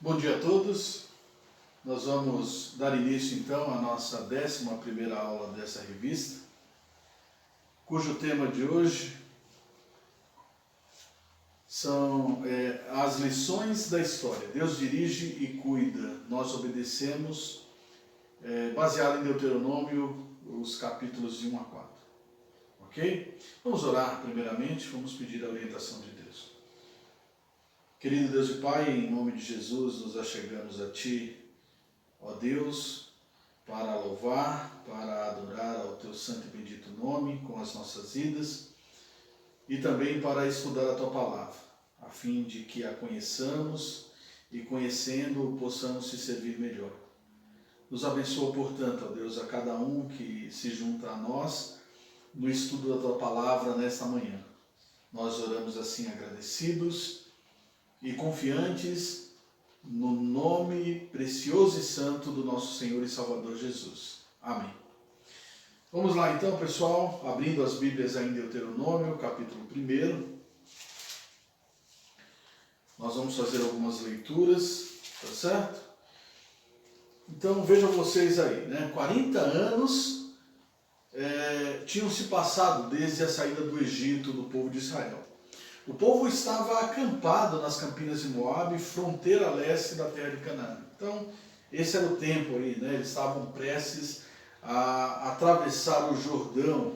Bom dia a todos. Nós vamos dar início então à nossa 11ª aula dessa revista, cujo tema de hoje são as lições da história. Deus dirige e cuida, nós obedecemos, baseado em Deuteronômio, os capítulos de 1 a 4. Ok? Vamos orar primeiramente, vamos pedir a orientação de Deus. Querido Deus e Pai, em nome de Jesus, nos achegamos a Ti, ó Deus, para louvar, para adorar ao Teu santo e bendito nome com as nossas vidas e também para estudar a Tua palavra, a fim de que a conheçamos e, conhecendo, possamos te servir melhor. Nos abençoa, portanto, ó Deus, a cada um que se junta a nós no estudo da Tua palavra nesta manhã. Nós oramos assim agradecidos e confiantes no nome precioso e santo do nosso Senhor e Salvador Jesus. Amém. Vamos lá então, pessoal, abrindo as Bíblias aí em Deuteronômio, capítulo 1. Nós vamos fazer algumas leituras, tá certo? Então vejam vocês aí, né? 40 anos tinham se passado desde a saída do Egito do povo de Israel. O povo estava acampado nas campinas de Moabe, fronteira leste da terra de Canaã. Então, esse era o tempo aí, né? Eles estavam prestes a atravessar o Jordão.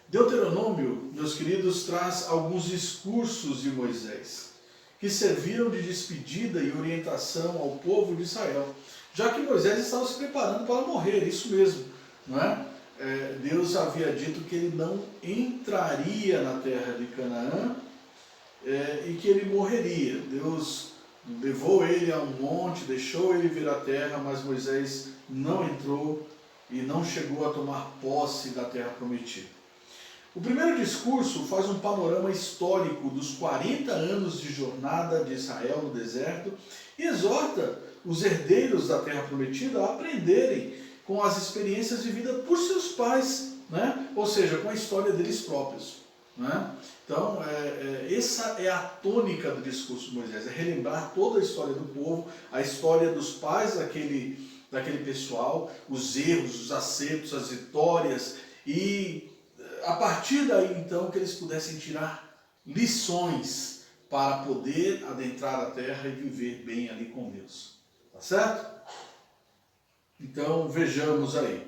Deuteronômio, meus queridos, traz alguns discursos de Moisés, que serviram de despedida e orientação ao povo de Israel, já que Moisés estava se preparando para morrer, isso mesmo, não é? Deus havia dito que ele não entraria na terra de Canaã e que ele morreria. Deus levou ele a um monte, deixou ele vir à terra, mas Moisés não entrou e não chegou a tomar posse da terra prometida. O primeiro discurso faz um panorama histórico dos 40 anos de jornada de Israel no deserto e exorta os herdeiros da terra prometida a aprenderem com as experiências vividas por seus pais, né? Ou seja, com a história deles próprios, né? Então, essa é a tônica do discurso de Moisés, é relembrar toda a história do povo, a história dos pais daquele pessoal, os erros, os acertos, as vitórias, e a partir daí, então, que eles pudessem tirar lições para poder adentrar a terra e viver bem ali com Deus. Tá certo? Então, vejamos aí.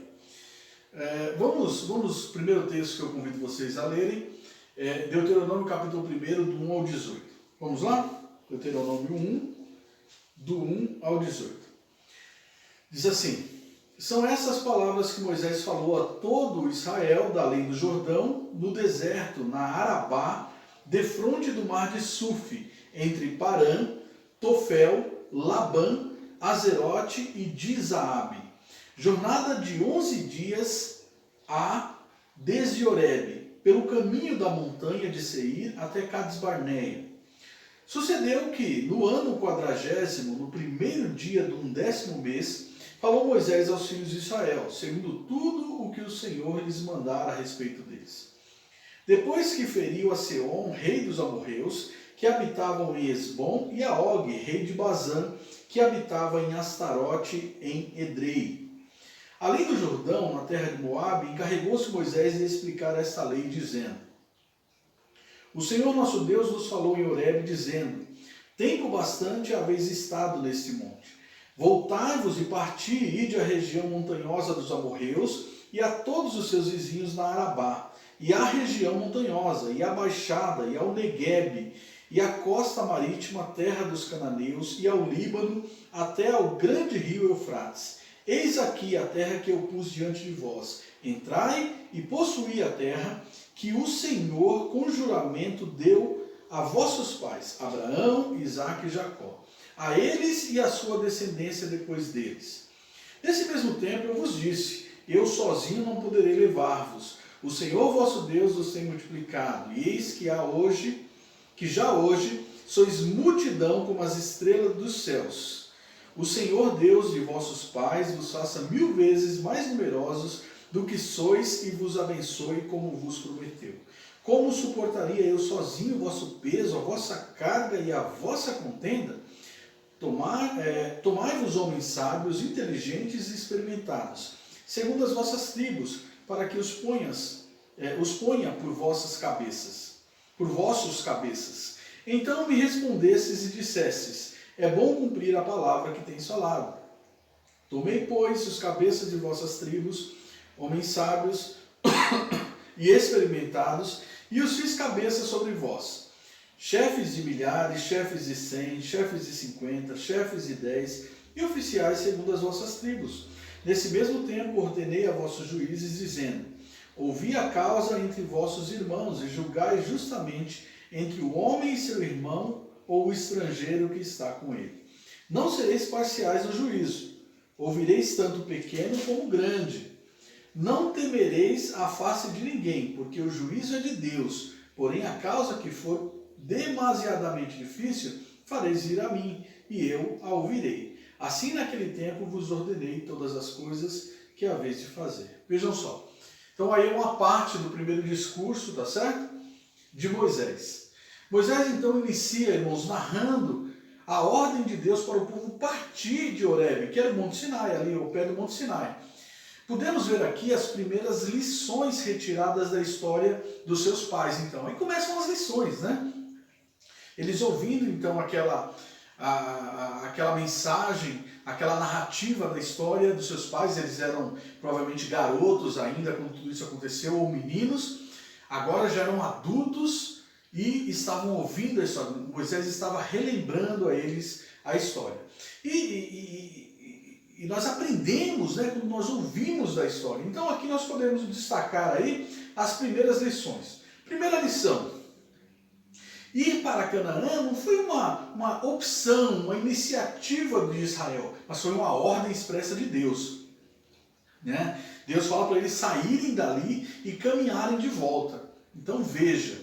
Vamos, primeiro texto que eu convido vocês a lerem, Deuteronômio capítulo 1, do 1 ao 18. Vamos lá? Deuteronômio 1, do 1 ao 18. Diz assim: são essas palavras que Moisés falou a todo Israel da além do Jordão, no deserto, na Arabá, defronte do mar de Suf, entre Parã, Tofel, Labã, Azerote e Dizaabe. Jornada de 11 dias desde Horebe, pelo caminho da montanha de Seir até Cades-Barneia. Sucedeu que, no ano 40º, no primeiro dia do 10º mês, falou Moisés aos filhos de Israel, segundo tudo o que o Senhor lhes mandara a respeito deles. Depois que feriu a Seom, rei dos amorreus, que habitavam em Esbom, e a Og, rei de Bazã, que habitava em Astarote, em Edrei. Além do Jordão, na terra de Moabe, encarregou-se Moisés de explicar esta lei, dizendo: o Senhor nosso Deus nos falou em Horebe, dizendo: tempo bastante haveis estado neste monte. Voltai-vos e parti, e ide à região montanhosa dos amorreus, e a todos os seus vizinhos na Arabá, e à região montanhosa, e à baixada, e ao Neguebe, e à costa marítima, terra dos cananeus, e ao Líbano, até ao grande rio Eufrates. Eis aqui a terra que eu pus diante de vós. Entrai e possuí a terra que o Senhor com juramento deu a vossos pais, Abraão, Isaque e Jacó, a eles e a sua descendência depois deles. Nesse mesmo tempo eu vos disse: eu sozinho não poderei levar-vos. O Senhor vosso Deus os tem multiplicado, e eis que já hoje sois multidão como as estrelas dos céus. O Senhor Deus de vossos pais vos faça 1000 vezes mais numerosos do que sois e vos abençoe como vos prometeu. Como suportaria eu sozinho o vosso peso, a vossa carga e a vossa contenda? Tomai-vos homens sábios, inteligentes e experimentados, segundo as vossas tribos, para que os ponha por vossos cabeças. Então me respondesses e dissestes: é bom cumprir a palavra que tens falado. Tomei, pois, os cabeças de vossas tribos, homens sábios e experimentados, e os fiz cabeça sobre vós, chefes de milhares, chefes de 100, chefes de 50, chefes de 10, e oficiais segundo as vossas tribos. Nesse mesmo tempo ordenei a vossos juízes, dizendo: ouvi a causa entre vossos irmãos, e julgai justamente entre o homem e seu irmão, ou o estrangeiro que está com ele. Não sereis parciais no juízo, ouvireis tanto pequeno como grande. Não temereis a face de ninguém, porque o juízo é de Deus. Porém, a causa que for demasiadamente difícil, fareis vir a mim, e eu a ouvirei. Assim, naquele tempo, vos ordenei todas as coisas que haveis de fazer. Vejam só. Então, aí é uma parte do primeiro discurso, tá certo? De Moisés. Moisés, então, inicia, irmãos, narrando a ordem de Deus para o povo partir de Horebe, que era o Monte Sinai, ali ao pé do Monte Sinai. Podemos ver aqui as primeiras lições retiradas da história dos seus pais, então. Aí começam as lições, né? Eles ouvindo, então, aquela mensagem, aquela narrativa da história dos seus pais. Eles eram provavelmente garotos ainda quando tudo isso aconteceu, ou meninos. Agora já eram adultos e estavam ouvindo a história. Moisés estava relembrando a eles a história. E nós aprendemos, né, quando nós ouvimos da história. Então aqui nós podemos destacar aí as primeiras lições. Primeira lição: ir para Canaã não foi uma opção, uma iniciativa de Israel, mas foi uma ordem expressa de Deus. Né? Deus fala para eles saírem dali e caminharem de volta. Então veja,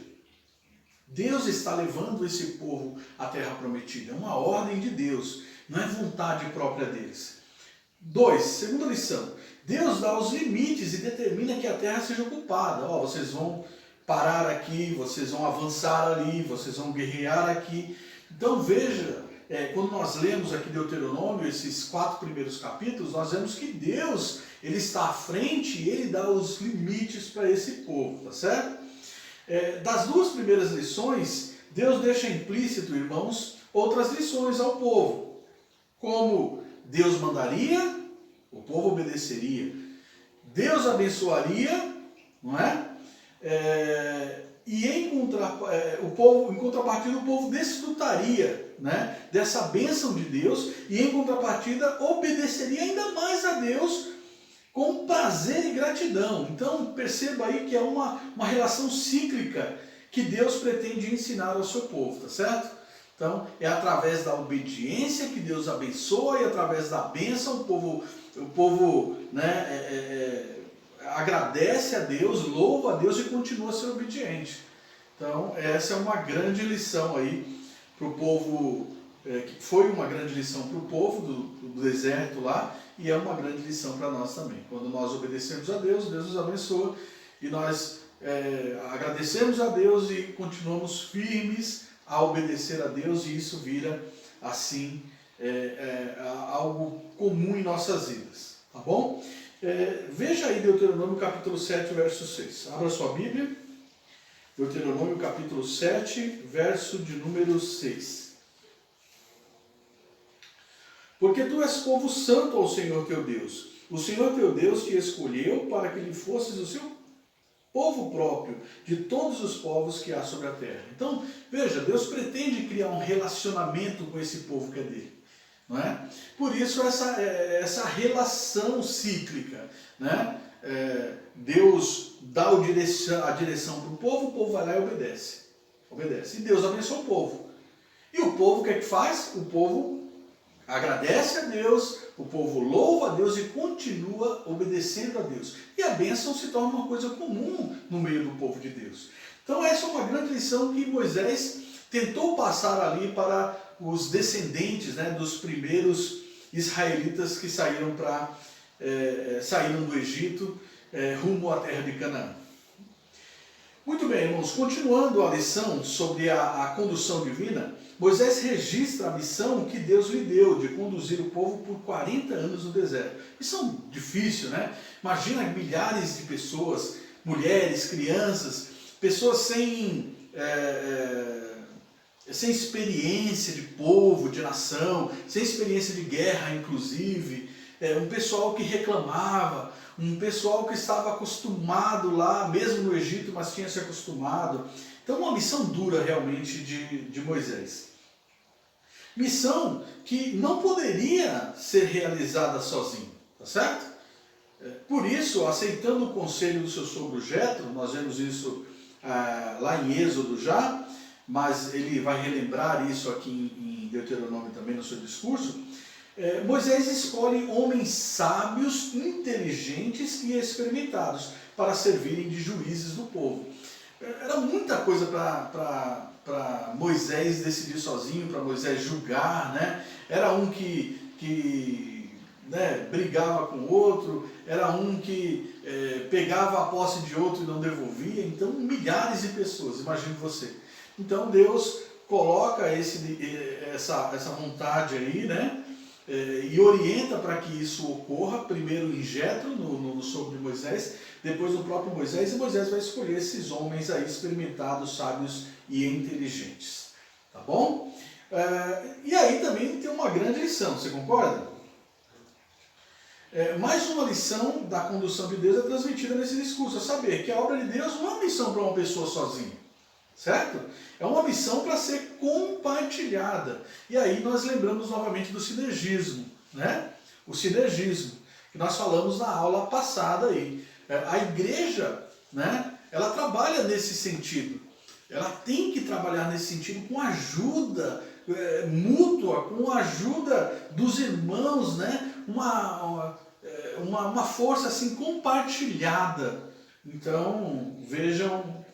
Deus está levando esse povo à terra prometida. É uma ordem de Deus, não é vontade própria deles. 2. Segunda lição: Deus dá os limites e determina que a terra seja ocupada. Vocês vão parar aqui, vocês vão avançar ali, vocês vão guerrear aqui. Então veja, quando nós lemos aqui Deuteronômio, esses 4 primeiros capítulos, nós vemos que Deus, ele está à frente e ele dá os limites para esse povo, tá certo? Das 2 primeiras lições, Deus deixa implícito, irmãos, outras lições ao povo. Como Deus mandaria, o povo obedeceria. Deus abençoaria, não é? Em contrapartida, o povo desfrutaria, né, dessa bênção de Deus, e em contrapartida obedeceria ainda mais a Deus com prazer e gratidão. Então perceba aí que é uma relação cíclica que Deus pretende ensinar ao seu povo, tá certo? Então é através da obediência que Deus abençoa, e através da bênção o povo agradece a Deus, louva a Deus e continua a ser obediente. Então essa é uma grande lição aí para o povo, que foi uma grande lição para o povo do deserto lá, e é uma grande lição para nós também. Quando nós obedecemos a Deus, Deus nos abençoa, e nós agradecemos a Deus e continuamos firmes a obedecer a Deus, e isso vira assim algo comum em nossas vidas, tá bom? Veja aí Deuteronômio capítulo 7, verso 6. Abra sua Bíblia. Deuteronômio capítulo 7, verso de número 6. Porque tu és povo santo ao Senhor teu Deus. O Senhor teu Deus te escolheu para que lhe fosses o seu povo próprio de todos os povos que há sobre a terra. Então, veja, Deus pretende criar um relacionamento com esse povo que é dele. Não é? Por isso essa relação cíclica, né? Deus dá a direção para o povo vai lá e obedece. E Deus abençoa o povo. E o povo o que é que faz? O povo agradece a Deus, o povo louva a Deus e continua obedecendo a Deus. E a bênção se torna uma coisa comum no meio do povo de Deus. Então essa é uma grande lição que Moisés tentou passar ali para os descendentes, né, dos primeiros israelitas que saíram do Egito rumo à terra de Canaã. Muito bem, irmãos, continuando a lição sobre a condução divina, Moisés registra a missão que Deus lhe deu de conduzir o povo por 40 anos no deserto. Missão difícil, né? Imagina milhares de pessoas, mulheres, crianças, pessoas sem experiência de povo, de nação, sem experiência de guerra, inclusive, um pessoal que reclamava, um pessoal que estava acostumado lá, mesmo no Egito, mas tinha se acostumado. Então, uma missão dura realmente de Moisés. Missão que não poderia ser realizada sozinho, tá certo? Por isso, aceitando o conselho do seu sogro Jetro, nós vemos isso lá em Êxodo já, mas ele vai relembrar isso aqui em Deuteronômio também no seu discurso, Moisés escolhe homens sábios, inteligentes e experimentados para servirem de juízes do povo. Era muita coisa para Moisés decidir sozinho, para Moisés julgar, né? Era um que brigava com o outro, era um que pegava a posse de outro e não devolvia, então milhares de pessoas, imagine você. Então Deus coloca essa vontade aí, né? E orienta para que isso ocorra, primeiro em Jetro, no sogro de Moisés, depois no próprio Moisés, e Moisés vai escolher esses homens aí experimentados, sábios e inteligentes. Tá bom? E aí também tem uma grande lição, você concorda? Mais uma lição da condução de Deus é transmitida nesse discurso, a saber que a obra de Deus não é uma missão para uma pessoa sozinha. Certo? É uma missão para ser compartilhada. E aí nós lembramos novamente do sinergismo, né? O sinergismo, que nós falamos na aula passada aí. A igreja, né? Ela trabalha nesse sentido. Ela tem que trabalhar nesse sentido com ajuda mútua, com a ajuda dos irmãos, né? Uma força assim compartilhada. Então, vejam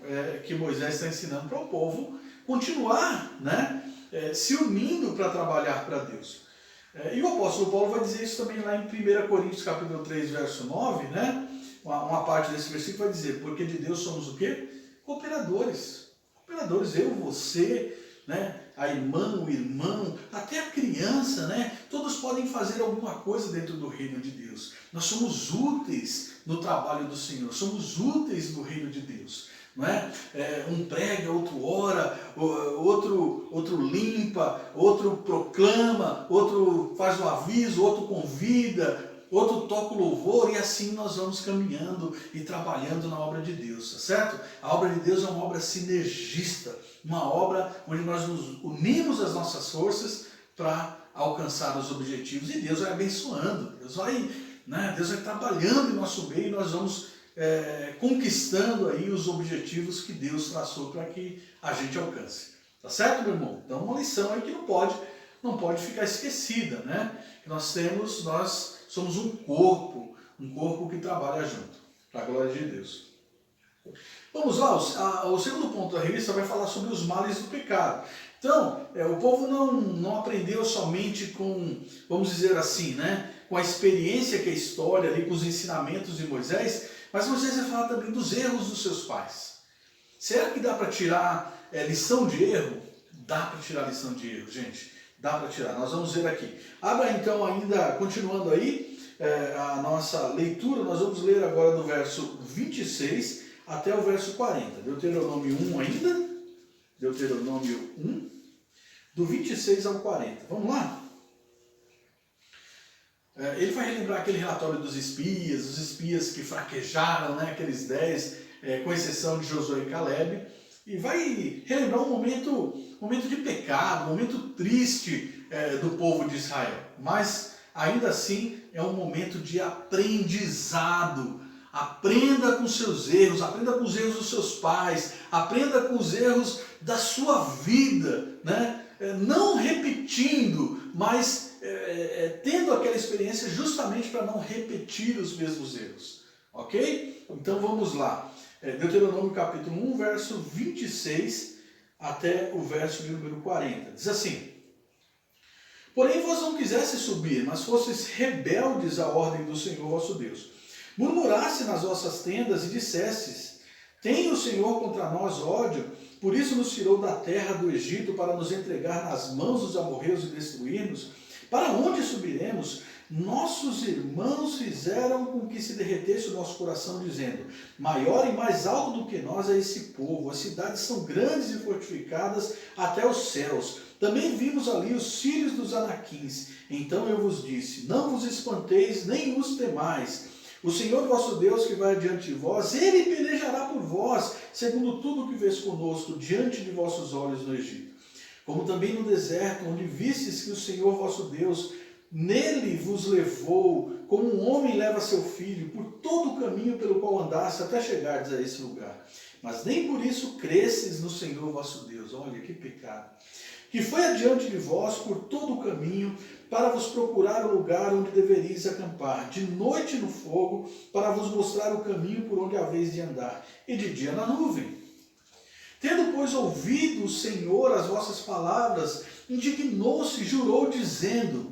que Moisés está ensinando para o povo continuar, né, se unindo para trabalhar para Deus. E o apóstolo Paulo vai dizer isso também lá em 1 Coríntios capítulo 3, verso 9, né? Uma parte desse versículo vai dizer, porque de Deus somos o quê? Cooperadores. Cooperadores, eu, você, né? A irmã, o irmão, até a criança, né? Todos podem fazer alguma coisa dentro do reino de Deus. Nós somos úteis no trabalho do Senhor, somos úteis no reino de Deus. Não é? Um prega, outro ora, outro limpa, outro proclama, outro faz o aviso, outro convida, outro toca o louvor, e assim nós vamos caminhando e trabalhando na obra de Deus, tá certo? A obra de Deus é uma obra sinergista, uma obra onde nós nos unimos as nossas forças para alcançar os objetivos, e Deus vai abençoando, Deus vai trabalhando em nosso meio, e nós vamos conquistando aí os objetivos que Deus traçou para que a gente alcance. Tá certo, meu irmão? Então, uma lição aí que não pode ficar esquecida, né? Nós somos um corpo que trabalha junto, para a glória de Deus. Vamos lá, o segundo ponto da revista vai falar sobre os males do pecado. Então, o povo não aprendeu somente com, vamos dizer assim, né? Com a experiência que a história ali, com os ensinamentos de Moisés, mas Moisés vai falar também dos erros dos seus pais. Será que dá para tirar lição de erro? Dá para tirar lição de erro, gente. Dá para tirar. Nós vamos ver aqui. Abra então ainda, continuando aí, a nossa leitura. Nós vamos ler agora do verso 26 até o verso 40. Deuteronômio 1 ainda. Deuteronômio 1, do 26 ao 40. Vamos lá? Ele vai relembrar aquele relatório dos espias, os espias que fraquejaram, né, aqueles 10, com exceção de Josué e Caleb, e vai relembrar um momento de pecado, um momento triste do povo de Israel, mas ainda assim é um momento de aprendizado. Aprenda com seus erros, aprenda com os erros dos seus pais, aprenda com os erros da sua vida, né? Não repetindo, mas tendo aquela experiência justamente para não repetir os mesmos erros. Ok? Então vamos lá. Deuteronômio capítulo 1, verso 26 até o verso de número 40. Diz assim: porém vós não quisesseis subir, mas fosseis rebeldes à ordem do Senhor vosso Deus. Murmurasse nas vossas tendas e dissestes: Tem o Senhor contra nós ódio, por isso nos tirou da terra do Egito para nos entregar nas mãos dos amorreus e destruir-nos? Para onde subiremos? Nossos irmãos fizeram com que se derretesse o nosso coração, dizendo: maior e mais alto do que nós é esse povo, as cidades são grandes e fortificadas até os céus. Também vimos ali os filhos dos Anaquins. Então eu vos disse: não vos espanteis, nem os temais. O Senhor vosso Deus que vai adiante de vós, Ele pelejará por vós, segundo tudo o que vês conosco, diante de vossos olhos no Egito. Como também no deserto, onde vistes que o Senhor vosso Deus nele vos levou, como um homem leva seu filho, por todo o caminho pelo qual andaste até chegardes a esse lugar. Mas nem por isso cresces no Senhor vosso Deus. Olha que pecado. Que foi adiante de vós por todo o caminho, para vos procurar o lugar onde deveríeis acampar, de noite no fogo, para vos mostrar o caminho por onde haveis de andar, e de dia na nuvem. Tendo, pois, ouvido o Senhor as vossas palavras, indignou-se e jurou, dizendo: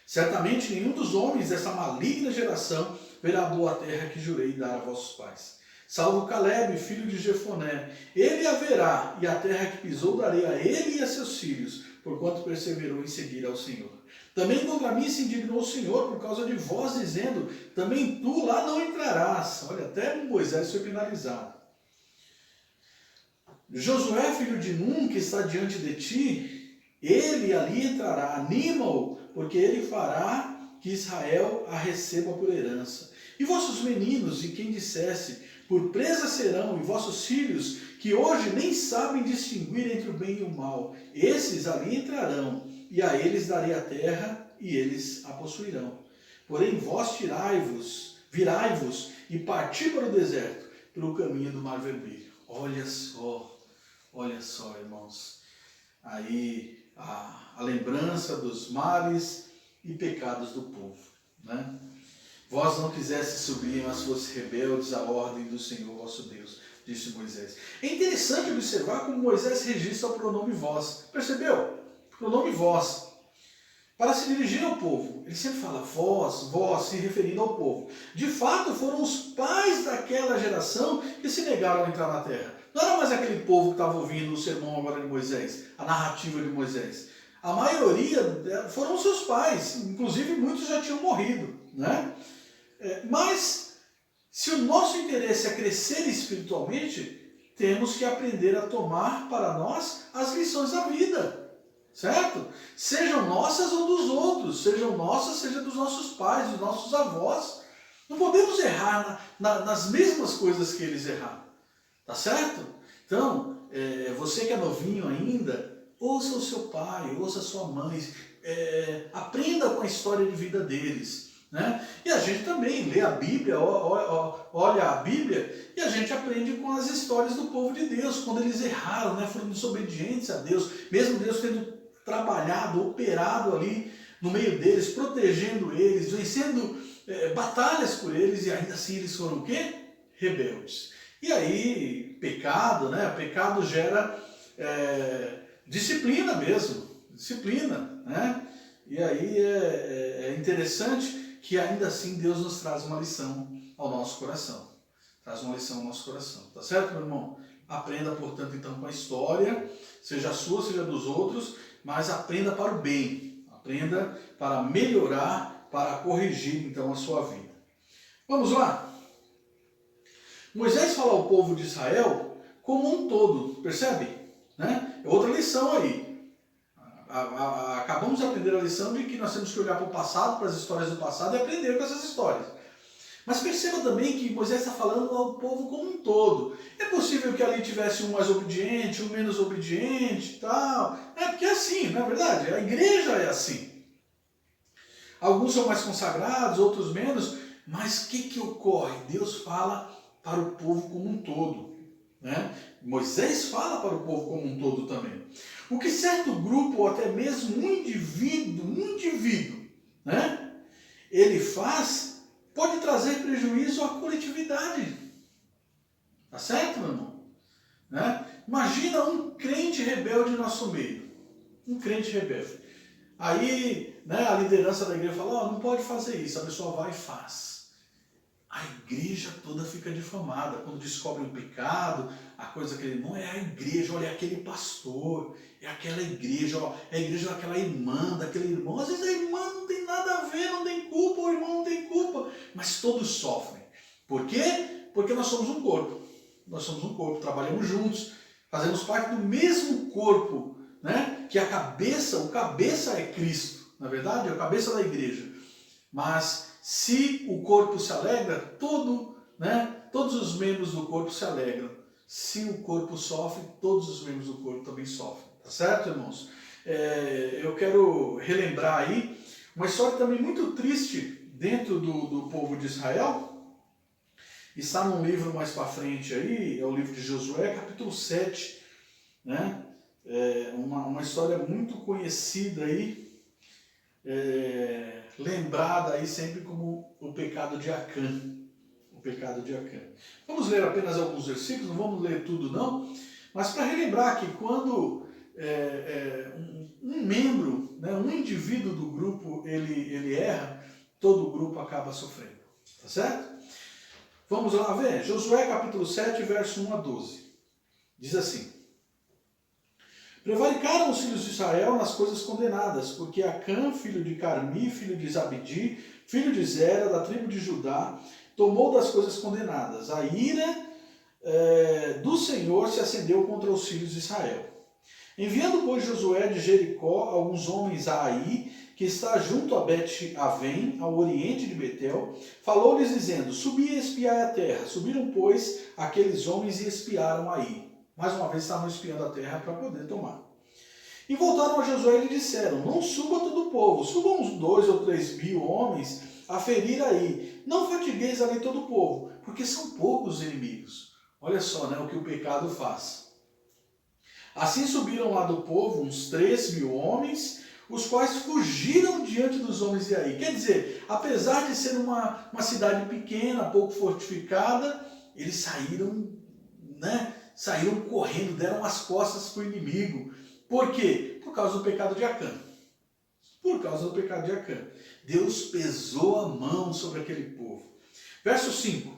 certamente nenhum dos homens dessa maligna geração verá a boa terra que jurei dar a vossos pais, salvo Calebe, filho de Jefoné. Ele a verá, e a terra que pisou darei a ele e a seus filhos, porquanto perseverou em seguir ao Senhor. Também contra mim se indignou o Senhor por causa de vós, dizendo: também tu lá não entrarás. Olha, até Moisés foi penalizado. Josué, filho de Num, que está diante de ti, ele ali entrará. Anima-o, porque ele fará que Israel a receba por herança. E vossos meninos, e quem dissesse, por presa serão, e vossos filhos, que hoje nem sabem distinguir entre o bem e o mal, esses ali entrarão, e a eles darei a terra, e eles a possuirão. Porém vós virai-vos, e parti para o deserto, pelo caminho do Mar Vermelho. Olha só, irmãos, aí a lembrança dos males e pecados do povo, né? Vós não quisestes subir, mas fostes rebeldes à ordem do Senhor vosso Deus, disse Moisés. É interessante observar como Moisés registra o pronome vós. Percebeu? Pronome vós. Para se dirigir ao povo. Ele sempre fala vós, se referindo ao povo. De fato, foram os pais daquela geração que se negaram a entrar na terra. Não era mais aquele povo que estava ouvindo o sermão agora de Moisés, a narrativa de Moisés. A maioria foram seus pais, inclusive muitos já tinham morrido, né? Mas, se o nosso interesse é crescer espiritualmente, temos que aprender a tomar para nós as lições da vida, certo? Sejam nossas ou dos outros, sejam nossas, seja dos nossos pais, dos nossos avós. Não podemos errar nas mesmas coisas que eles erraram, tá certo? Então, você que é novinho ainda, ouça o seu pai, ouça a sua mãe, aprenda com a história de vida deles. Né? E a gente também lê a Bíblia, olha a Bíblia, e a gente aprende com as histórias do povo de Deus, quando eles erraram, né? Foram desobedientes a Deus, mesmo Deus tendo trabalhado, operado ali no meio deles, protegendo eles, vencendo batalhas por eles, e ainda assim eles foram o quê? Rebeldes. E aí, pecado, né? Pecado gera disciplina mesmo, disciplina, né? E aí é interessante que ainda assim Deus nos traz uma lição ao nosso coração. Traz uma lição ao nosso coração. Tá certo, meu irmão? Aprenda, portanto, então com a história, seja a sua, seja dos outros, mas aprenda para o bem. Aprenda para melhorar, para corrigir, então, a sua vida. Vamos lá? Moisés fala ao povo de Israel como um todo, percebe? Né? É outra lição aí. Acabamos de aprender a lição de que nós temos que olhar para o passado, para as histórias do passado e aprender com essas histórias. Mas perceba também que Moisés está falando ao povo como um todo. É possível que ali tivesse um mais obediente, um menos obediente e tal. Porque é assim, não é verdade? A igreja é assim. Alguns são mais consagrados, outros menos. Mas o que ocorre? Deus fala para o povo como um todo. Né? Moisés fala para o povo como um todo também. O que certo grupo, ou até mesmo um indivíduo, né, ele faz, pode trazer prejuízo à coletividade. Tá certo, meu irmão? Né? Imagina um crente rebelde no nosso meio. Um crente rebelde. Aí, né, a liderança da igreja fala, não pode fazer isso. A pessoa vai e faz. a igreja toda fica difamada. Quando descobre um pecado, a coisa que ele não é a igreja, olha, é aquele pastor, é aquela igreja, ó, é a igreja daquela irmã, daquele irmão. Às vezes a irmã não tem nada a ver, não tem culpa, o irmão não tem culpa, mas todos sofrem. Por quê? Porque nós somos um corpo. Nós somos um corpo, trabalhamos juntos, fazemos parte do mesmo corpo, né? Que a cabeça, o cabeça é Cristo, na verdade, é o cabeça da igreja. Mas se o corpo se alegra, todos os membros do corpo se alegram. Se o corpo sofre, todos os membros do corpo também sofrem. Tá certo, irmãos? Eu quero relembrar aí uma história também muito triste dentro do povo de Israel. Está num livro mais para frente aí, é o livro de Josué, capítulo 7. Né? Uma história muito conhecida aí, lembrada aí sempre como o pecado de Acã. O pecado de Acã. Vamos ler apenas alguns versículos, não vamos ler tudo não, mas para relembrar que quando um membro, né, um indivíduo do grupo, ele erra, todo o grupo acaba sofrendo. Tá certo? Vamos lá ver, Josué capítulo 7, verso 1 a 12. Diz assim: prevaricaram os filhos de Israel nas coisas condenadas, porque Acã, filho de Carmi, filho de Zabdi, filho de Zera, da tribo de Judá, tomou das coisas condenadas. A ira do Senhor se acendeu contra os filhos de Israel. Enviando, pois, Josué de Jericó alguns homens a Ai, que está junto a Bet-Avém, ao oriente de Betel, falou-lhes dizendo: subi e espiai a terra. Subiram, pois, aqueles homens e espiaram Ai. Mais uma vez estavam espiando a terra para poder tomar. E voltaram a Josué e lhe disseram: não suba todo o povo, subam uns 2 ou 3 mil homens a ferir Ai. Não fatigueis ali todo o povo, porque são poucos inimigos. Olha só, né, o que o pecado faz. Assim subiram lá do povo uns 3 mil homens, os quais fugiram diante dos homens de Ai. Quer dizer, apesar de ser uma cidade pequena, pouco fortificada, eles saíram, né? Saíram correndo, deram as costas para o inimigo. Por quê? Por causa do pecado de Acã. Por causa do pecado de Acã. Deus pesou a mão sobre aquele povo. Verso 5.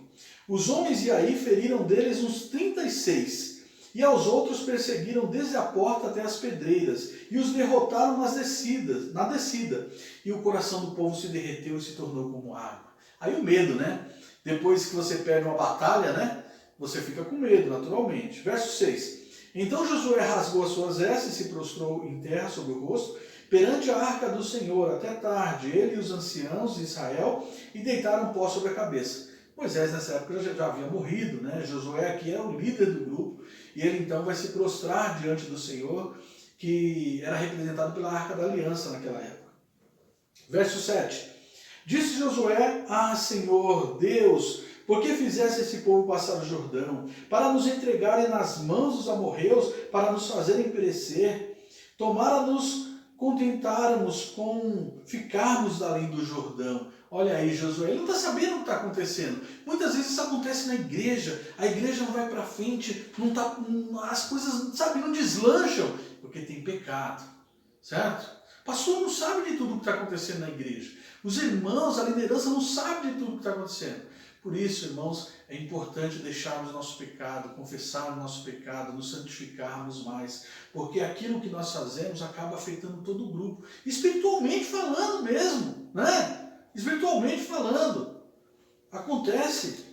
Os homens de Ai feriram deles uns 36, e aos outros perseguiram desde a porta até as pedreiras, e os derrotaram na descida. E o coração do povo se derreteu e se tornou como água. Aí o medo, né? Depois que você perde uma batalha, né? Você fica com medo, naturalmente. Verso 6. Então Josué rasgou as suas vestes e se prostrou em terra sobre o rosto, perante a arca do Senhor, até tarde, ele e os anciãos de Israel, e deitaram pó sobre a cabeça. Moisés nessa época já havia morrido, né? Josué aqui é o líder do grupo, e ele então vai se prostrar diante do Senhor, que era representado pela arca da aliança naquela época. Verso 7. Disse Josué: ah, Senhor Deus, por que fizesse esse povo passar o Jordão, para nos entregarem nas mãos dos amorreus, para nos fazerem perecer? Tomara-nos contentarmos com ficarmos além do Jordão. Olha aí, Josué, ele não está sabendo o que está acontecendo. Muitas vezes isso acontece na igreja, a igreja não vai para frente, as coisas, sabe, não deslancham, porque tem pecado, certo? O pastor não sabe de tudo o que está acontecendo na igreja. Os irmãos, a liderança não sabe de tudo o que está acontecendo. Por isso, irmãos, é importante deixarmos nosso pecado, confessarmos nosso pecado, nos santificarmos mais, porque aquilo que nós fazemos acaba afetando todo o grupo, espiritualmente falando mesmo, né? Espiritualmente falando, acontece.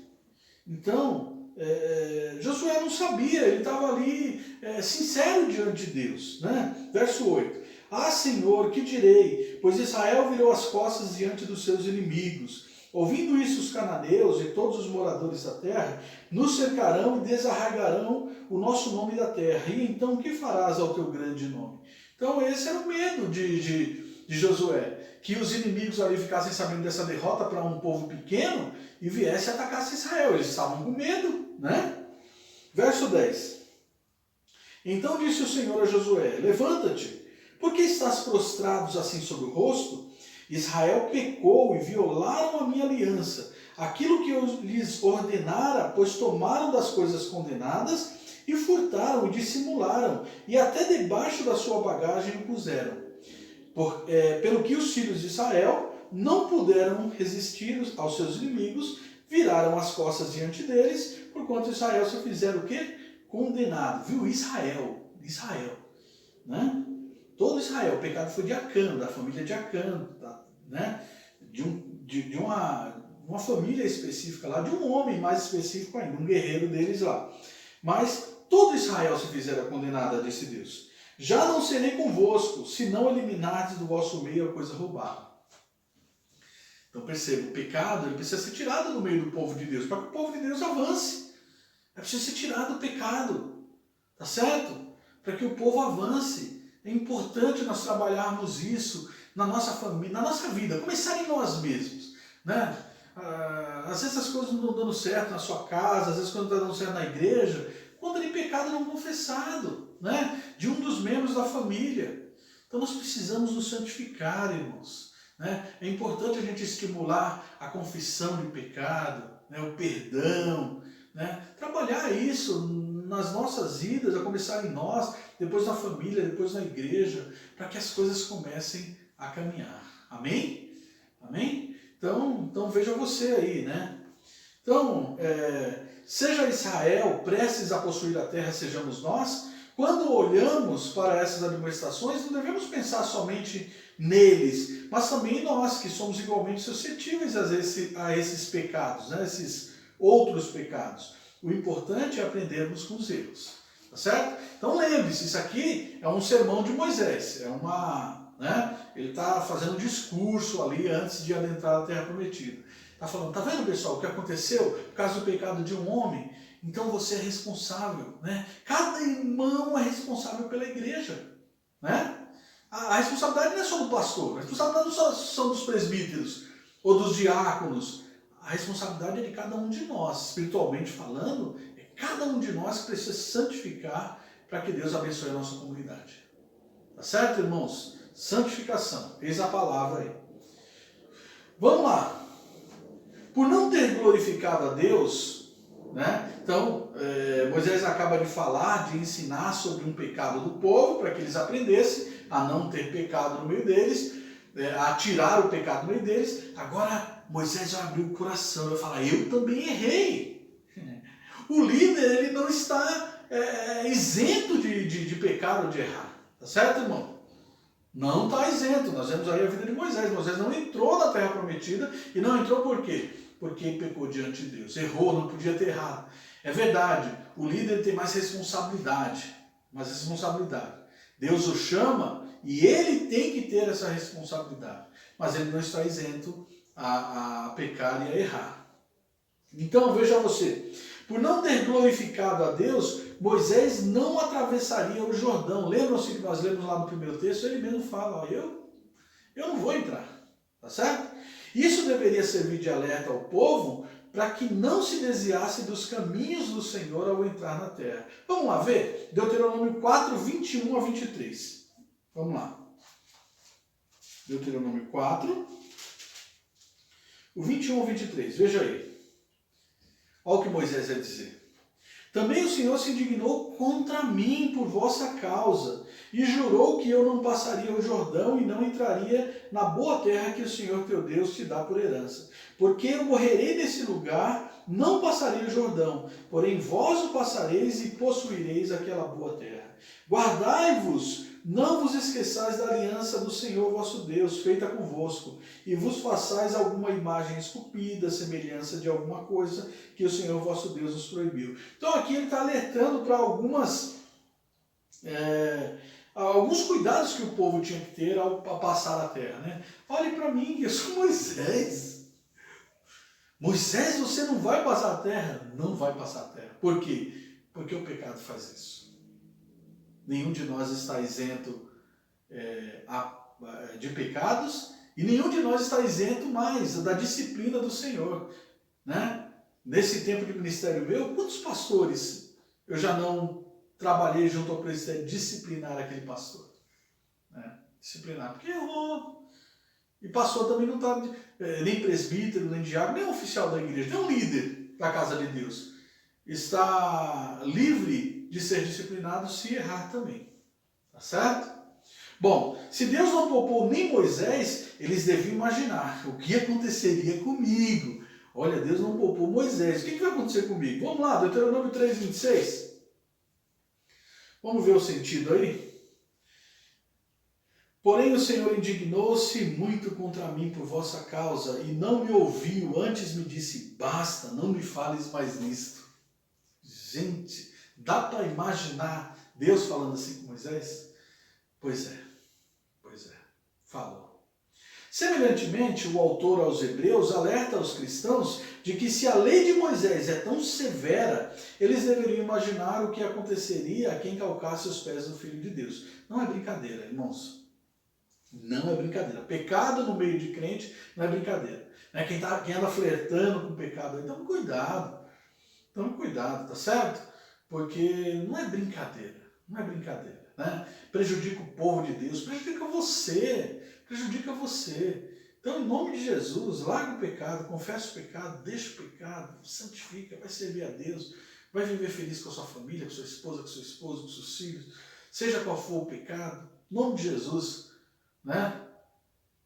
Então, Josué não sabia, ele estava ali sincero diante de Deus, né? Verso 8. Ah, Senhor, que direi? Pois Israel virou as costas diante dos seus inimigos. Ouvindo isso, os cananeus e todos os moradores da terra nos cercarão e desarraigarão o nosso nome da terra. E então o que farás ao teu grande nome? Então esse era o medo de Josué, que os inimigos ali ficassem sabendo dessa derrota para um povo pequeno e viessem e atacassem Israel. Eles estavam com medo, né? Verso 10. Então disse o Senhor a Josué: levanta-te, porque estás prostrados assim sobre o rosto? Israel pecou e violaram a minha aliança, aquilo que eu lhes ordenara, pois tomaram das coisas condenadas e furtaram e dissimularam, e até debaixo da sua bagagem o puseram. Pelo que os filhos de Israel não puderam resistir aos seus inimigos, viraram as costas diante deles, porquanto Israel se fizeram o quê? Condenado. Viu? Israel, né? Todo Israel, o pecado foi de Acã, da família de Acã, né? De uma família específica lá, de um homem mais específico ainda, um guerreiro deles lá. Mas todo Israel se fizera condenada, disse Deus. Já não serei convosco, se não eliminardes do vosso meio a coisa roubada. Então perceba, o pecado ele precisa ser tirado do meio do povo de Deus, para que o povo de Deus avance. É preciso ser tirado o pecado, tá certo? Para que o povo avance. É importante nós trabalharmos isso na nossa família, na nossa vida, começar em nós mesmos, né? Às vezes as coisas não estão dando certo na sua casa, às vezes quando não está dando certo na igreja, conta de pecado não confessado, né? De um dos membros da família. Então nós precisamos nos santificar, irmãos. Né? É importante a gente estimular a confissão de pecado, né? O perdão, né? Trabalhar isso nas nossas vidas, a começar em nós, depois na família, depois na igreja, para que as coisas comecem a caminhar. Amém? Amém? Então veja você aí, né? Então, seja Israel prestes a possuir a terra, sejamos nós. Quando olhamos para essas admoestações, não devemos pensar somente neles, mas também em nós, que somos igualmente suscetíveis a esses pecados, né? Esses outros pecados. O importante é aprendermos com os erros, tá certo? Então lembre-se, isso aqui é um sermão de Moisés, né? Ele está fazendo um discurso ali antes de adentrar a Terra Prometida. Está falando, tá vendo, pessoal, o que aconteceu por causa do pecado de um homem? Então você é responsável, né? Cada irmão é responsável pela igreja, né? A responsabilidade não é só do pastor, a responsabilidade não é só dos presbíteros ou dos diáconos. A responsabilidade é de cada um de nós, espiritualmente falando, é cada um de nós que precisa se santificar para que Deus abençoe a nossa comunidade. Tá certo, irmãos? Santificação, eis a palavra aí. Vamos lá. Por não ter glorificado a Deus, né? Então, Moisés acaba de falar, de ensinar sobre um pecado do povo, para que eles aprendessem a não ter pecado no meio deles, a tirar o pecado no meio deles. Agora, Moisés vai abrir o coração, vai falar, eu também errei. O líder, ele não está isento de pecado, de errar. Tá certo, irmão? Não está isento. Nós vemos aí a vida de Moisés. Moisés não entrou na Terra Prometida e não entrou por quê? Porque pecou diante de Deus. Errou, não podia ter errado. É verdade, o líder tem mais responsabilidade. Deus o chama e ele tem que ter essa responsabilidade. Mas ele não está isento a pecar e a errar. Então, veja você. Por não ter glorificado a Deus, Moisés não atravessaria o Jordão. Lembram-se que nós lemos lá no primeiro texto? Ele mesmo fala, ó, eu não vou entrar. Tá certo? Isso deveria servir de alerta ao povo para que não se desviasse dos caminhos do Senhor ao entrar na terra. Vamos lá ver? Deuteronômio 4, 21 a 23. Vamos lá. Deuteronômio 4, o 21 ao 23. Veja aí. Olha o que Moisés vai dizer. Também o Senhor se indignou contra mim por vossa causa, e jurou que eu não passaria o Jordão e não entraria na boa terra que o Senhor teu Deus te dá por herança. Porque eu morrerei nesse lugar, não passarei o Jordão, porém vós o passareis e possuireis aquela boa terra. Guardai-vos, não vos esqueçais da aliança do Senhor vosso Deus, feita convosco, e vos façais alguma imagem esculpida, semelhança de alguma coisa que o Senhor vosso Deus nos proibiu. Então aqui ele está alertando para alguns cuidados que o povo tinha que ter ao passar a terra, né? Olhe para mim, eu sou Moisés. Moisés, você não vai passar a terra? Não vai passar a terra. Por quê? Porque o pecado faz isso. Nenhum de nós está isento de pecados e nenhum de nós está isento mais da disciplina do Senhor, né? Nesse tempo de ministério meu, quantos pastores eu já não trabalhei junto ao presidente disciplinar aquele pastor? Né? Disciplinar, porque errou. E pastor também não está nem presbítero, nem diácono, nem oficial da igreja, nem um líder da casa de Deus. Está livre de ser disciplinado se errar também. Tá certo? Bom, se Deus não poupou nem Moisés, eles deviam imaginar o que aconteceria comigo. Olha, Deus não poupou Moisés. O que vai acontecer comigo? Vamos lá, Deuteronômio 3:26. Vamos ver o sentido aí? Porém o Senhor indignou-se muito contra mim por vossa causa, e não me ouviu, antes me disse, basta, não me fales mais nisto. Gente, dá para imaginar Deus falando assim com Moisés? Pois é, falou. Semelhantemente, o autor aos Hebreus alerta aos cristãos de que se a lei de Moisés é tão severa, eles deveriam imaginar o que aconteceria a quem calcasse os pés do Filho de Deus. Não é brincadeira, irmãos. Não é brincadeira. Pecado no meio de crente não é brincadeira. Quem anda flertando com o pecado, então cuidado. Tome cuidado, tá certo? Porque não é brincadeira. Não é brincadeira. Né? Prejudica o povo de Deus, prejudica você. Então, em nome de Jesus, larga o pecado, confessa o pecado, deixa o pecado, santifica, vai servir a Deus, vai viver feliz com a sua família, com sua esposa, com seu esposo, com seus filhos, seja qual for o pecado, em nome de Jesus. Né?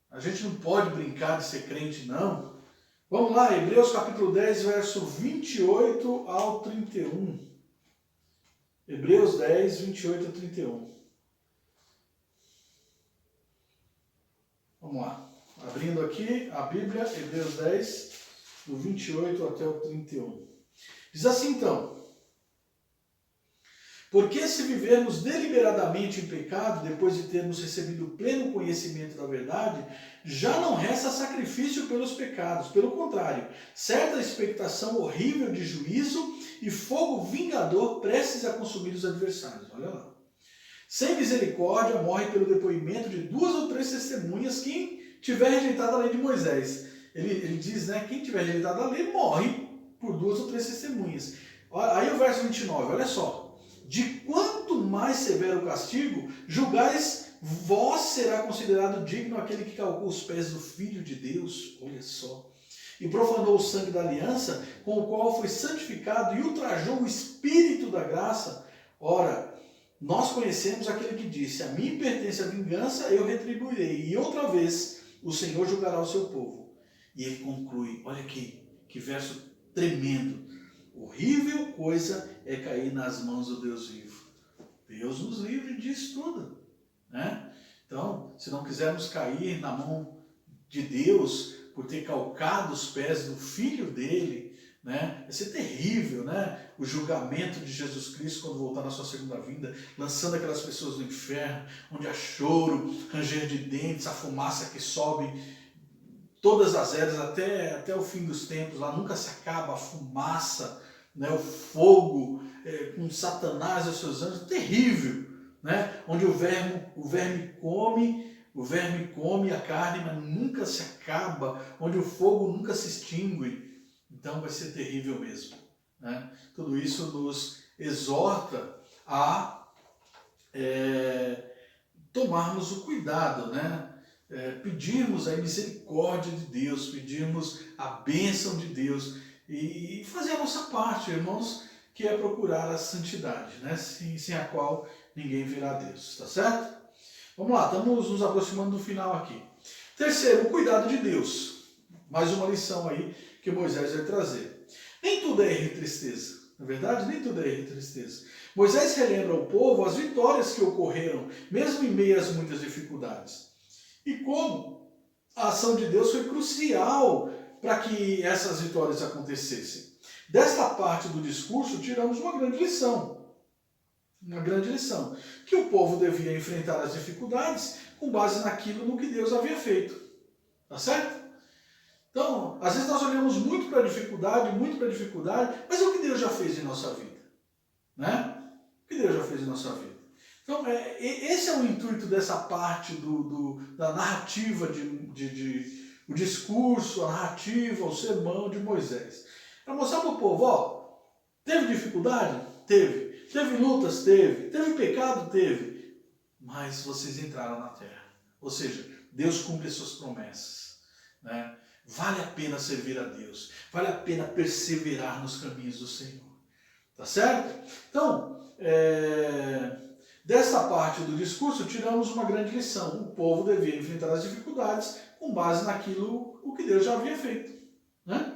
A gente não pode brincar de ser crente, não. Vamos lá, Hebreus capítulo 10, verso 28 ao 31. Hebreus 10, 28 a 31. Vamos lá. Abrindo aqui a Bíblia, Hebreus 10, do 28 até o 31. Diz assim então: porque se vivermos deliberadamente em pecado, depois de termos recebido o pleno conhecimento da verdade, já não resta sacrifício pelos pecados. Pelo contrário, certa expectação horrível de juízo e fogo vingador prestes a consumir os adversários. Olha lá. Sem misericórdia, morre pelo depoimento de 2 ou 3 testemunhas quem tiver rejeitado a lei de Moisés. Ele diz, né, quem tiver rejeitado a lei morre por 2 ou 3 testemunhas. Aí o verso 29, olha só. De quanto mais severo o castigo, julgais, vós será considerado digno aquele que calcou os pés do Filho de Deus, olha só, e profanou o sangue da aliança, com o qual foi santificado e ultrajou o Espírito da graça. Ora, nós conhecemos aquele que disse, a mim pertence a vingança, eu retribuirei, e outra vez o Senhor julgará o seu povo. E ele conclui, olha aqui, que verso tremendo. Horrível coisa é cair nas mãos do Deus vivo. Deus nos livre disso tudo. Né? Então, se não quisermos cair na mão de Deus por ter calcado os pés do Filho dele, né? Vai ser terrível, né? O julgamento de Jesus Cristo quando voltar na sua segunda vinda, lançando aquelas pessoas no inferno, onde há choro, ranger de dentes, a fumaça que sobe todas as eras até o fim dos tempos, lá nunca se acaba, a fumaça, né? O fogo, com Satanás e os seus anjos, terrível, né? Onde o verme come a carne, mas nunca se acaba, onde o fogo nunca se extingue. Então vai ser terrível mesmo. Né? Tudo isso nos exorta a tomarmos o cuidado, né? Pedirmos a misericórdia de Deus, pedirmos a bênção de Deus e fazer a nossa parte, irmãos, que é procurar a santidade, né? Sem a qual ninguém verá a Deus, tá certo? Vamos lá, estamos nos aproximando do final aqui. Terceiro, o cuidado de Deus. Mais uma lição aí que Moisés vai trazer. Nem tudo é erro e tristeza, na verdade, nem tudo é erro e tristeza. Moisés relembra ao povo as vitórias que ocorreram, mesmo em meio às muitas dificuldades. E como a ação de Deus foi crucial para que essas vitórias acontecessem. Desta parte do discurso, tiramos uma grande lição. Uma grande lição. Que o povo devia enfrentar as dificuldades com base naquilo no que Deus havia feito. Tá certo? Então, às vezes nós olhamos muito para a dificuldade, mas é o que Deus já fez em nossa vida. Né? O que Deus já fez em nossa vida. Então, esse é o intuito dessa parte da narrativa, o discurso, a narrativa, o sermão de Moisés. Para mostrar para o povo, ó, teve dificuldade? Teve. Teve lutas? Teve. Teve pecado? Teve. Mas vocês entraram na terra. Ou seja, Deus cumpre as suas promessas. Né? Vale a pena servir a Deus. Vale a pena perseverar nos caminhos do Senhor. Tá certo? Então, dessa parte do discurso, tiramos uma grande lição. O povo devia enfrentar as dificuldades com base naquilo o que Deus já havia feito. Né?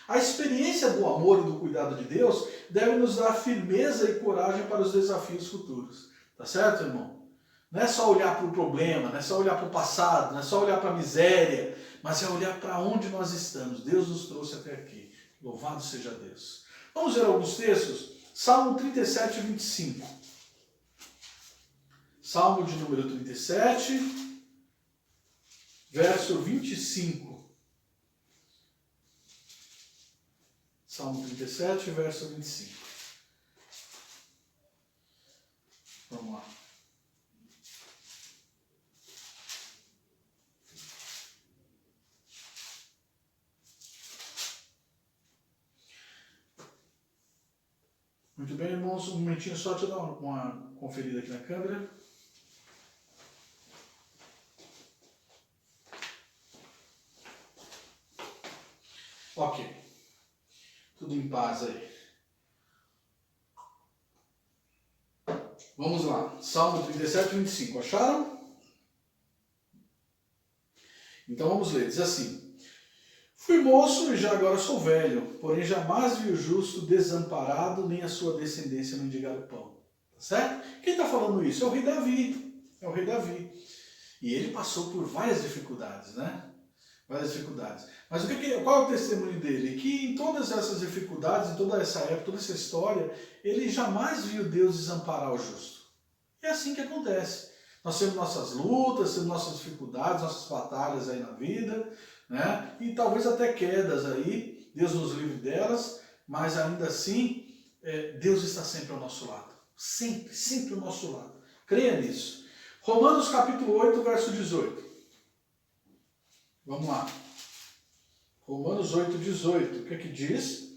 A experiência do amor e do cuidado de Deus deve nos dar firmeza e coragem para os desafios futuros. Tá certo, irmão? Não é só olhar para o problema, não é só olhar para o passado, não é só olhar para a miséria, mas é olhar para onde nós estamos. Deus nos trouxe até aqui. Louvado seja Deus. Vamos ver alguns textos? Salmo 37, 25. Salmo de número 37, verso 25. Salmo 37, verso 25. Vamos lá. Muito bem, irmãos, um momentinho só, deixa eu dar uma conferida aqui na câmera. Ok. Tudo em paz aí. Vamos lá. Salmo 37, 25. Acharam? Então vamos ler. Diz assim: Fui moço e já agora sou velho, porém jamais vi o justo desamparado, nem a sua descendência mendigar o pão. Tá certo? Quem está falando isso? É o rei Davi. É o rei Davi. E ele passou por várias dificuldades, né? Várias dificuldades. Mas qual é o testemunho dele? Que em todas essas dificuldades, em toda essa época, toda essa história, ele jamais viu Deus desamparar o justo. É assim que acontece. Nós temos nossas lutas, temos nossas dificuldades, nossas batalhas aí na vida, né? E talvez até quedas aí, Deus nos livre delas, mas ainda assim, Deus está sempre ao nosso lado. Sempre, sempre ao nosso lado. Creia nisso. Romanos capítulo 8, verso 18. Vamos lá. Romanos 8, 18. O que é que diz?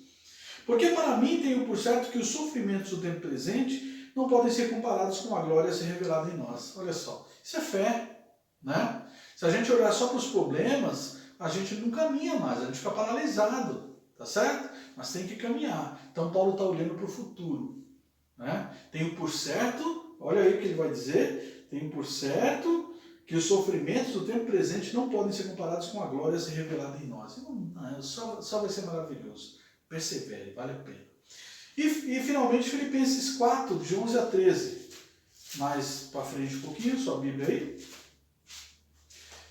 Porque para mim tenho por certo que os sofrimentos do tempo presente não podem ser comparados com a glória a ser revelada em nós. Olha só, isso é fé, né? Se a gente olhar só para os problemas, a gente não caminha mais, a gente fica paralisado, tá certo? Mas tem que caminhar. Então Paulo está olhando para o futuro, né? Tenho por certo, olha aí o que ele vai dizer, tenho por certo que os sofrimentos do tempo presente não podem ser comparados com a glória a ser revelada em nós. Só vai ser maravilhoso. Persevere, vale a pena. E finalmente Filipenses 4, de 11 a 13. Mais para frente um pouquinho, sua Bíblia aí.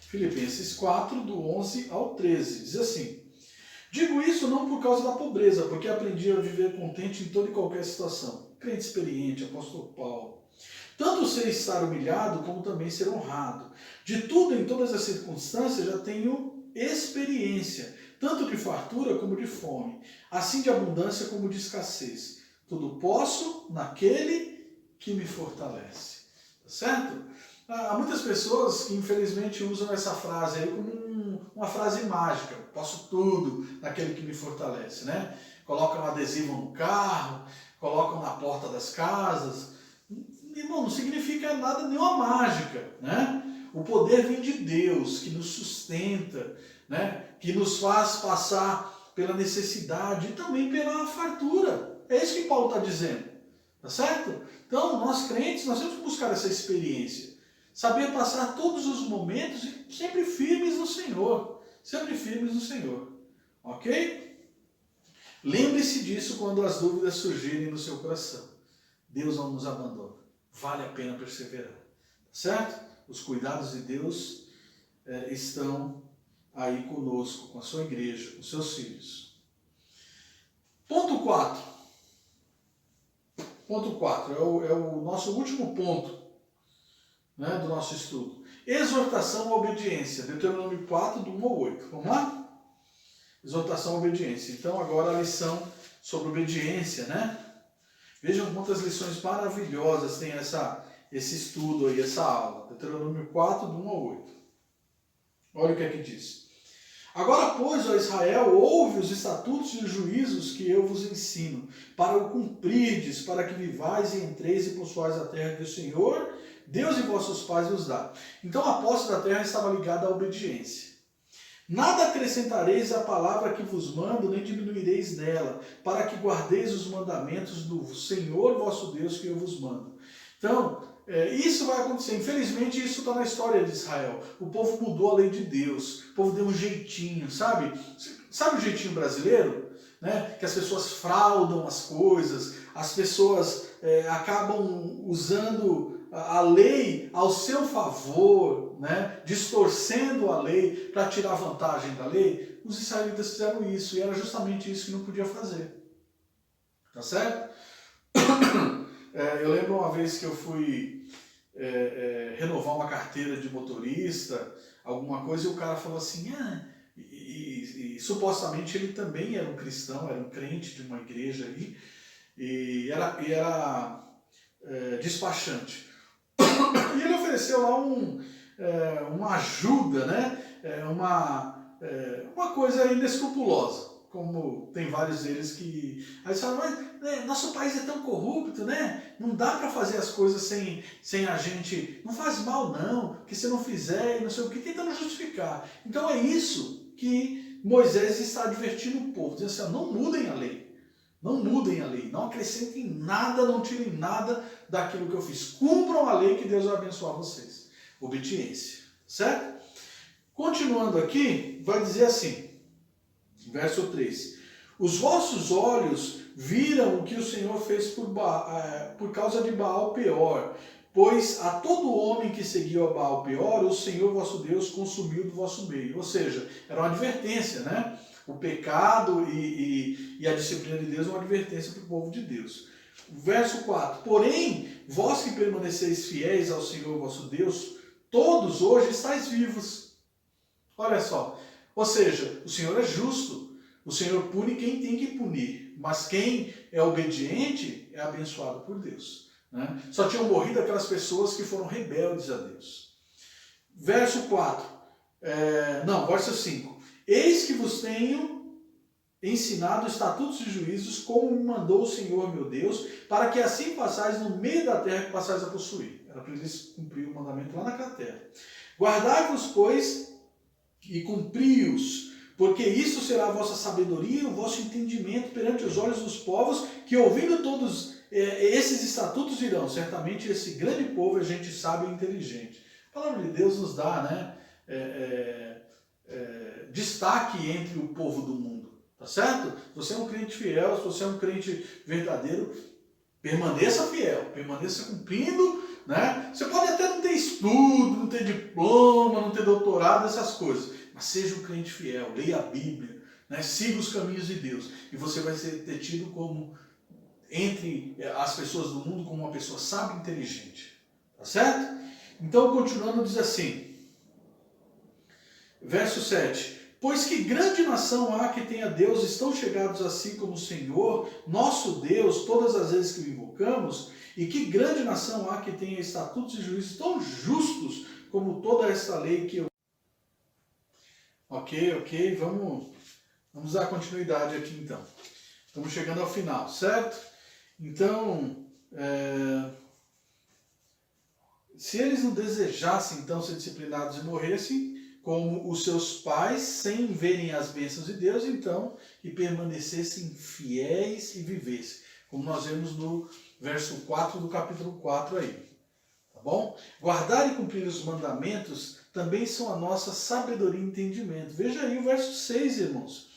Filipenses 4, do 11 ao 13. Diz assim: Digo isso não por causa da pobreza, porque aprendi a viver contente em toda e qualquer situação. Crente experiente, apóstolo Paulo. Tanto sei estar humilhado, como também ser honrado. De tudo, em todas as circunstâncias, já tenho experiência, tanto de fartura como de fome, assim de abundância como de escassez. Tudo posso naquele que me fortalece. Tá certo? Há muitas pessoas que, infelizmente, usam essa frase aí como uma frase mágica. Posso tudo naquele que me fortalece, né? Colocam adesivo no carro, colocam na porta das casas. Irmão, não significa nada, nenhuma mágica, né? O poder vem de Deus, que nos sustenta, né? Que nos faz passar pela necessidade e também pela fartura. É isso que Paulo está dizendo, tá certo? Então, nós crentes, nós temos que buscar essa experiência, saber passar todos os momentos sempre firmes no Senhor, sempre firmes no Senhor, ok? Lembre-se disso quando as dúvidas surgirem no seu coração. Deus não nos abandona. Vale a pena perseverar, certo? Os cuidados de Deus estão aí conosco, com a sua igreja, com seus filhos. Ponto 4. Ponto 4 é o nosso último ponto, né, do nosso estudo. Exortação à obediência. Deuteronômio 4, do 1 ao 8. Vamos lá? Exortação à obediência. Então agora a lição sobre obediência, né? Vejam quantas lições maravilhosas tem esse estudo aí, essa aula. Deuteronômio 4, do 1 ao 8. Olha o que é que diz. Agora, pois, ó Israel, ouve os estatutos e os juízos que eu vos ensino, para o cumprirdes, para que vivais e entreis e possuais a terra que o Senhor, Deus e vossos pais vos dá. Então a posse da terra estava ligada à obediência. Nada acrescentareis à palavra que vos mando, nem diminuireis dela, para que guardeis os mandamentos do Senhor vosso Deus que eu vos mando. Então, isso vai acontecer. Infelizmente, isso está na história de Israel. O povo mudou a lei de Deus. O povo deu um jeitinho, sabe? Sabe o jeitinho brasileiro? né, que as pessoas fraudam as coisas, as pessoas acabam usando a lei ao seu favor, né, distorcendo a lei para tirar vantagem da lei. Os israelitas fizeram isso e era justamente isso que não podia fazer. Tá certo? Eu lembro uma vez que eu fui renovar uma carteira de motorista, alguma coisa, e o cara falou assim, e supostamente ele também era um cristão, era um crente de uma igreja ali, e era despachante. E ele ofereceu lá uma ajuda, né? Uma coisa inescrupulosa, como tem vários deles que... Aí eles falam, mas nosso país é tão corrupto, né? Não dá para fazer as coisas sem a gente... Não faz mal não, que se não fizer, não sei o que, tentando justificar. Então é isso que Moisés está advertindo o povo, dizendo assim, não mudem a lei. Não mudem a lei, não acrescentem nada, não tirem nada daquilo que eu fiz. Cumpram a lei que Deus vai abençoar vocês. Obediência, certo? Continuando aqui, vai dizer assim, verso 3. Os vossos olhos viram o que o Senhor fez por causa de Baal Peor, pois a todo homem que seguiu a Baal Peor, o Senhor vosso Deus consumiu do vosso meio. Ou seja, era uma advertência, né? O pecado e a disciplina de Deus é uma advertência para o povo de Deus. Verso 4. Porém, vós que permaneceis fiéis ao Senhor vosso Deus, todos hoje estáis vivos. Olha só. Ou seja, o Senhor é justo. O Senhor pune quem tem que punir. Mas quem é obediente é abençoado por Deus. Né? Só tinham morrido aquelas pessoas que foram rebeldes a Deus. Verso 4. Verso 5. Eis que vos tenho ensinado estatutos e juízos, como me mandou o Senhor meu Deus, para que assim passais no meio da terra que passais a possuir. Era para eles cumprir o mandamento lá naquela terra. Guardai-vos, pois, e cumpri-os, porque isso será a vossa sabedoria e o vosso entendimento perante os olhos dos povos, que ouvindo todos esses estatutos dirão, certamente esse grande povo é gente sábia e inteligente. A palavra de Deus nos dá, né? Destaque entre o povo do mundo, tá certo? Se você é um crente fiel, se você é um crente verdadeiro, permaneça fiel, permaneça cumprindo, né? Você pode até não ter estudo, não ter diploma, não ter doutorado, essas coisas, mas seja um crente fiel, leia a Bíblia, né? Siga os caminhos de Deus, e você vai ser tido como, entre as pessoas do mundo, como uma pessoa sábia e inteligente, tá certo? Então, continuando, diz assim, verso 7. Pois que grande nação há que tenha deuses tão chegados a si como o Senhor, nosso Deus, todas as vezes que o invocamos, e que grande nação há que tenha estatutos e juízos tão justos como toda esta lei que eu... Ok, vamos dar continuidade aqui então. Estamos chegando ao final, certo? Então, se eles não desejassem então ser disciplinados e morressem, como os seus pais, sem verem as bênçãos de Deus, então, e permanecessem fiéis e vivessem. Como nós vemos no verso 4 do capítulo 4 aí. Tá bom? Guardar e cumprir os mandamentos também são a nossa sabedoria e entendimento. Veja aí o verso 6, irmãos.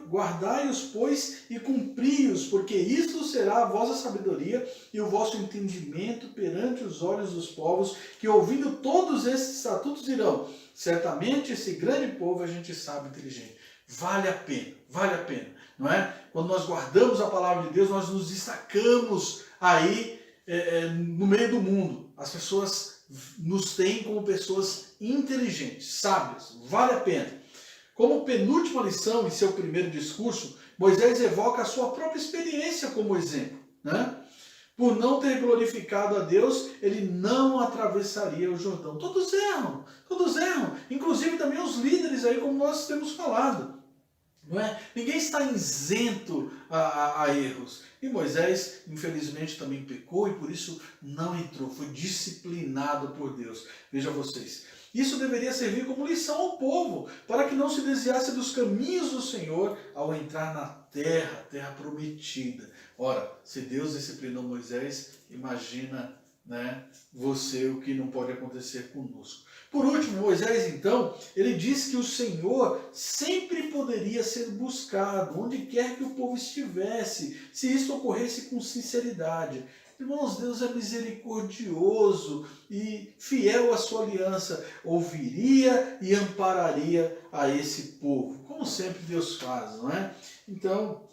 Guardai-os, pois, e cumpri-os, porque isto será a vossa sabedoria e o vosso entendimento perante os olhos dos povos, que ouvindo todos esses estatutos dirão, certamente esse grande povo a gente sabe inteligente. Vale a pena, não é? Quando nós guardamos a palavra de Deus, nós nos destacamos aí no meio do mundo. As pessoas nos têm como pessoas inteligentes, sábias, vale a pena. Como penúltima lição em seu primeiro discurso, Moisés evoca a sua própria experiência como exemplo, né? Por não ter glorificado a Deus, ele não atravessaria o Jordão. Todos erram. Inclusive também os líderes aí, como nós temos falado. Não é? Ninguém está isento a erros. E Moisés, infelizmente, também pecou e por isso não entrou. Foi disciplinado por Deus. Veja vocês. Isso deveria servir como lição ao povo, para que não se desviasse dos caminhos do Senhor ao entrar na terra prometida. Ora, se Deus disciplinou Moisés, imagina né, você o que não pode acontecer conosco. Por último, Moisés, então, ele diz que o Senhor sempre poderia ser buscado, onde quer que o povo estivesse, se isso ocorresse com sinceridade. Irmãos, Deus é misericordioso e fiel à sua aliança, ouviria e ampararia a esse povo, como sempre Deus faz, não é? Então,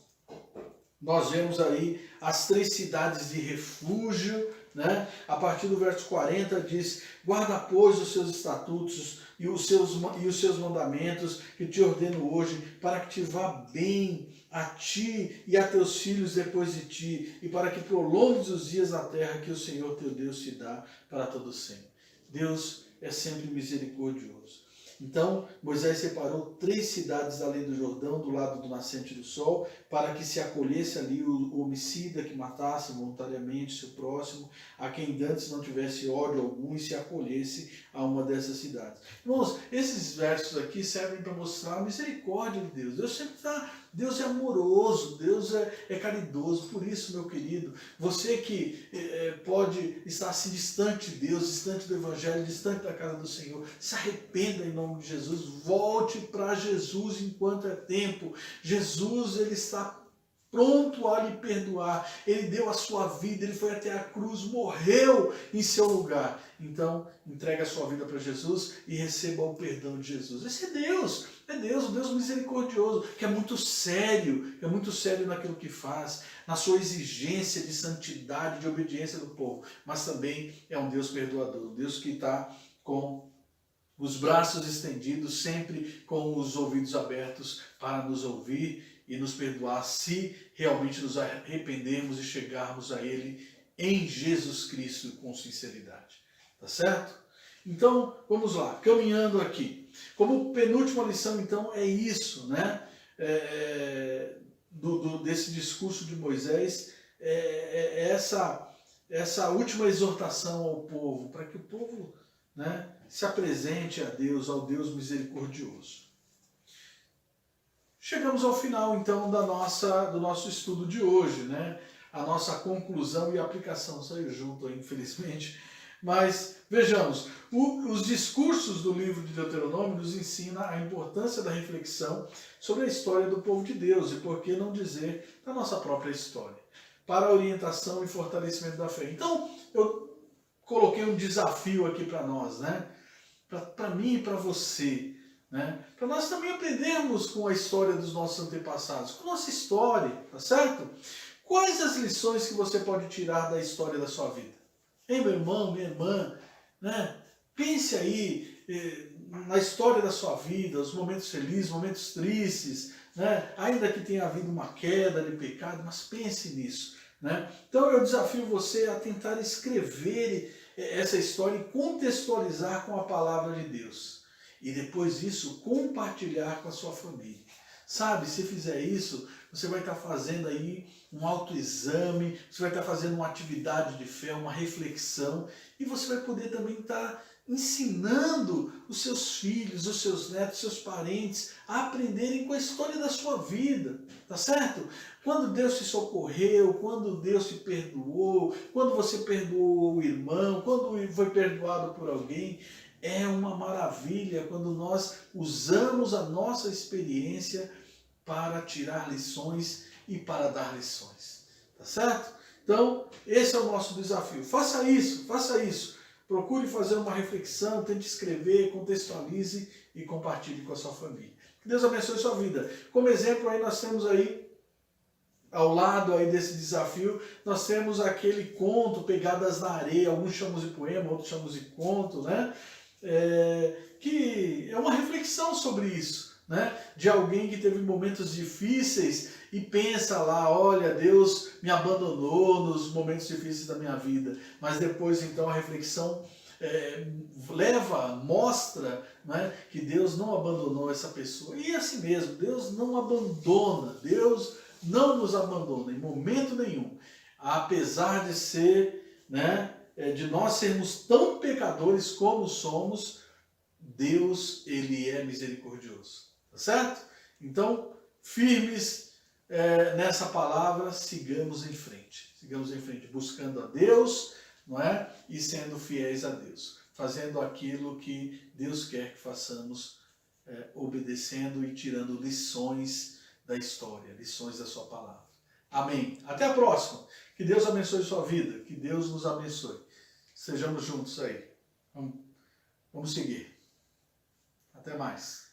nós vemos aí as 3 cidades de refúgio, né? A partir do verso 40 diz: guarda, pois, os seus estatutos e os seus mandamentos que te ordeno hoje, para que te vá bem a ti e a teus filhos depois de ti, e para que prolongues os dias da terra que o Senhor teu Deus te dá para todo sempre. Deus é sempre misericordioso. Então, Moisés separou 3 cidades além do Jordão, do lado do nascente do sol, para que se acolhesse ali o homicida que matasse voluntariamente seu próximo, a quem antes não tivesse ódio algum, e se acolhesse a uma dessas cidades. Irmãos, esses versos aqui servem para mostrar a misericórdia de Deus. Deus sempre está... Deus é amoroso, Deus é caridoso. Por isso, meu querido, você que pode estar assim distante de Deus, distante do Evangelho, distante da casa do Senhor, se arrependa em nome de Jesus, volte para Jesus enquanto é tempo. Jesus, ele está pronto a lhe perdoar. Ele deu a sua vida, ele foi até a cruz, morreu em seu lugar. Então, entregue a sua vida para Jesus e receba o perdão de Jesus. Esse é Deus, o Deus misericordioso, que é muito sério naquilo que faz, na sua exigência de santidade, de obediência do povo, mas também é um Deus perdoador, um Deus que está com os braços estendidos, sempre com os ouvidos abertos para nos ouvir e nos perdoar, se realmente nos arrependermos e chegarmos a Ele em Jesus Cristo com sinceridade. Tá certo? Então, vamos lá, caminhando aqui. Como penúltima lição, então, é isso, né? Desse discurso de Moisés, essa última exortação ao povo, para que o povo, né, se apresente a Deus, ao Deus misericordioso. Chegamos ao final, então, do nosso estudo de hoje, né? A nossa conclusão e aplicação saiu junto, infelizmente. Mas, vejamos, os discursos do livro de Deuteronômio nos ensinam a importância da reflexão sobre a história do povo de Deus e, por que não dizer, da nossa própria história, para a orientação e fortalecimento da fé. Então, eu coloquei um desafio aqui para nós, né? Para mim e para você, né? Para nós também aprendermos com a história dos nossos antepassados, com a nossa história, tá certo? Quais as lições que você pode tirar da história da sua vida? Hein, meu irmão, minha irmã, né? Pense aí na história da sua vida, os momentos felizes, momentos tristes, né? Ainda que tenha havido uma queda de pecado, mas pense nisso, né? Então eu desafio você a tentar escrever essa história e contextualizar com a palavra de Deus. E depois disso, compartilhar com a sua família. Sabe, se fizer isso, você vai estar fazendo aí um autoexame, você vai estar fazendo uma atividade de fé, uma reflexão, e você vai poder também estar ensinando os seus filhos, os seus netos, os seus parentes a aprenderem com a história da sua vida, tá certo? Quando Deus te socorreu, quando Deus te perdoou, quando você perdoou o irmão, quando foi perdoado por alguém, é uma maravilha quando nós usamos a nossa experiência para tirar lições e para dar lições, tá certo? Então, esse é o nosso desafio. Faça isso. Procure fazer uma reflexão, tente escrever, contextualize e compartilhe com a sua família. Que Deus abençoe a sua vida. Como exemplo, aí nós temos aí, ao lado aí desse desafio, nós temos aquele conto, Pegadas na Areia, alguns chamam de poema, outros chamam de conto, né? Que é uma reflexão sobre isso, né? De alguém que teve momentos difíceis e pensa lá, olha, Deus me abandonou nos momentos difíceis da minha vida, mas depois então a reflexão mostra, né, que Deus não abandonou essa pessoa. E assim mesmo, Deus não abandona, Deus não nos abandona em momento nenhum, apesar de ser, né, de nós sermos tão pecadores como somos, Deus, Ele é misericordioso, tá certo? Então, firmes nessa palavra, sigamos em frente, buscando a Deus, não é? E sendo fiéis a Deus, fazendo aquilo que Deus quer que façamos, obedecendo e tirando lições da história, lições da sua palavra. Amém. Até a próxima. Que Deus abençoe sua vida, que Deus nos abençoe. Sejamos juntos aí. Vamos seguir. Até mais.